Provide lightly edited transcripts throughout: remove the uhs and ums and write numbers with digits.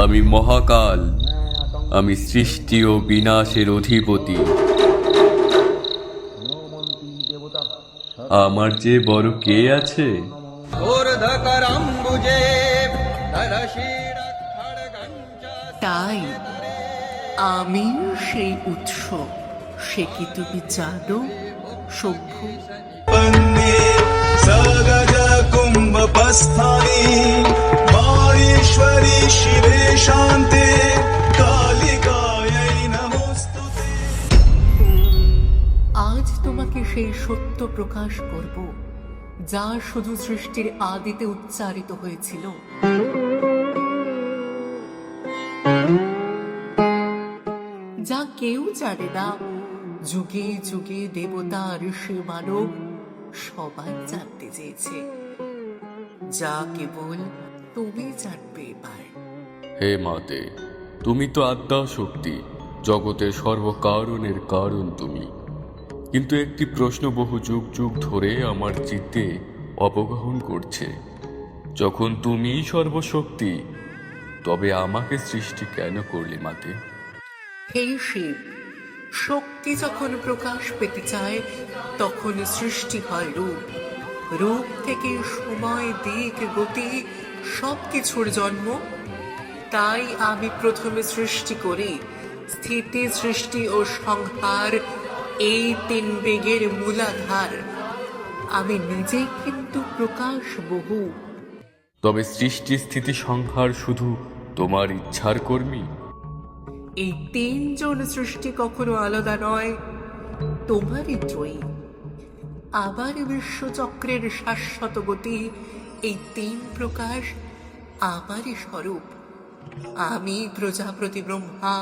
আমি মহাকাল, আমি সৃষ্টি ও বিনাশের অধিপতি। আমার যে বড় কে আছে? তাই আমি সেই উৎস, সে কি তুমি জানো শম্ভু? কুম্ভপস্থানি মাহেশ্বরী শিবে শান্তে কালিকাयै নমস্তুতে। আজ তোমাকে সেই সত্য প্রকাশ করব যা শুধু সৃষ্টির আদিতে উচ্চারিত হয়েছিল। যা কেউ জানে না, যুগে যুগে দেবতা ঋষি মানব সবাই জানতে চেয়েছে, যা কেবল তুমি জানবে এবার। হে মাতে, তুমি তো আদ্যা শক্তি, জগতের সর্বকারণের কারণ তুমি। কিন্তু একটি প্রশ্ন বহু যুগ যুগ ধরে আমার চিত্তে অবগাহন করছে। যখন তুমি সর্বশক্তি, তবে আমাকে সৃষ্টি কেন করলে মাতে? হে শিব, শক্তি যখন প্রকাশ পেতে চায় তখন সৃষ্টি হয় রূপ। রূপ থেকে সময়, দিক, গতি সবকিছুর জন্ম। তাই আমি প্রথমে সৃষ্টি করি। স্থিতি, সৃষ্টি ও সংহার এই তিন বেগের মূলাধার। আমি নিজেই কিন্তু প্রকাশ বহু। তবে সৃষ্টি, স্থিতি, সংহার শুধু তোমার ইচ্ছার কর্মী? এই তিনজন সৃষ্টি কখনো আলাদা নয়, তোমারই ত্রয়ী। আবার বিশ্বচক্রের শাশ্বত গতি, এই তিন প্রকাশ আমারই স্বরূপ। আমি প্রজাপতি ব্রহ্মা।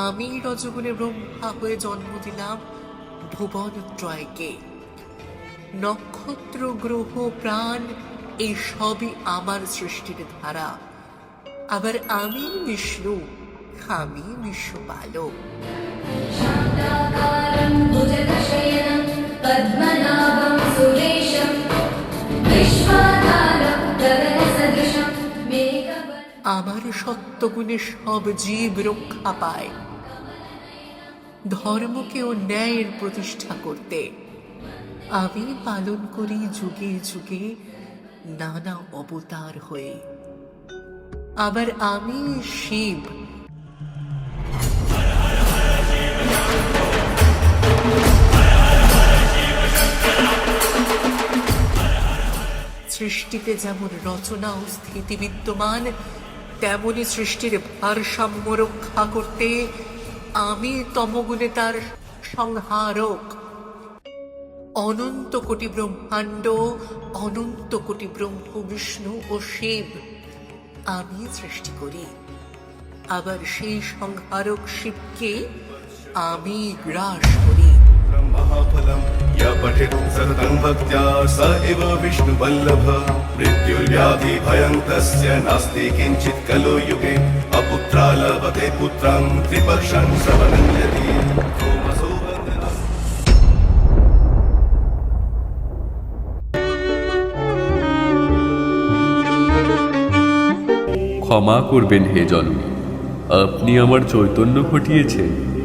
আমি রজগুণে ব্রহ্মা হয়ে জন্ম দিলাম ভুবনত্রয়কে। নক্ষত্র, গ্রহ, প্রাণ এই সবই আমার সৃষ্টির ধারা। আবার আমি বিষ্ণু, আমি বিশ্বপালক। আমার সত্যগুণে সব জীব রক্ষা পায়। ধর্মকে ও ন্যায়ের প্রতিষ্ঠা করতে আমি পালন করি যুগে যুগে নানা অবতার হয়ে। আবার আমি শিব, সৃষ্টিতে যেমন রচনা ও স্থিতি বিদ্যমান, তেমনি সৃষ্টির ভারসাম্য রক্ষা করতে আমি তমগুণে তার সংহারক। অনন্ত কোটি ব্রহ্মাণ্ড, অনন্ত কোটি ব্রহ্ম, বিষ্ণু ও শিব আমি সৃষ্টি করি। আবার সেই সংহারক শিবকে আমি গ্রাস করি। महाफलं या पठेत् सततं भक्त्या स एव विष्णुवल्लभः। मृत्युर्व्याधिभयं तस्य नास्ति किञ्चित् खलु युगे। अपुत्रा लभते पुत्रं त्रिपर्षं श्रवणं यदि। ক্ষমা করবেন হে জননী, আপনি আমার চৈতন্য ঘটিয়েছেন।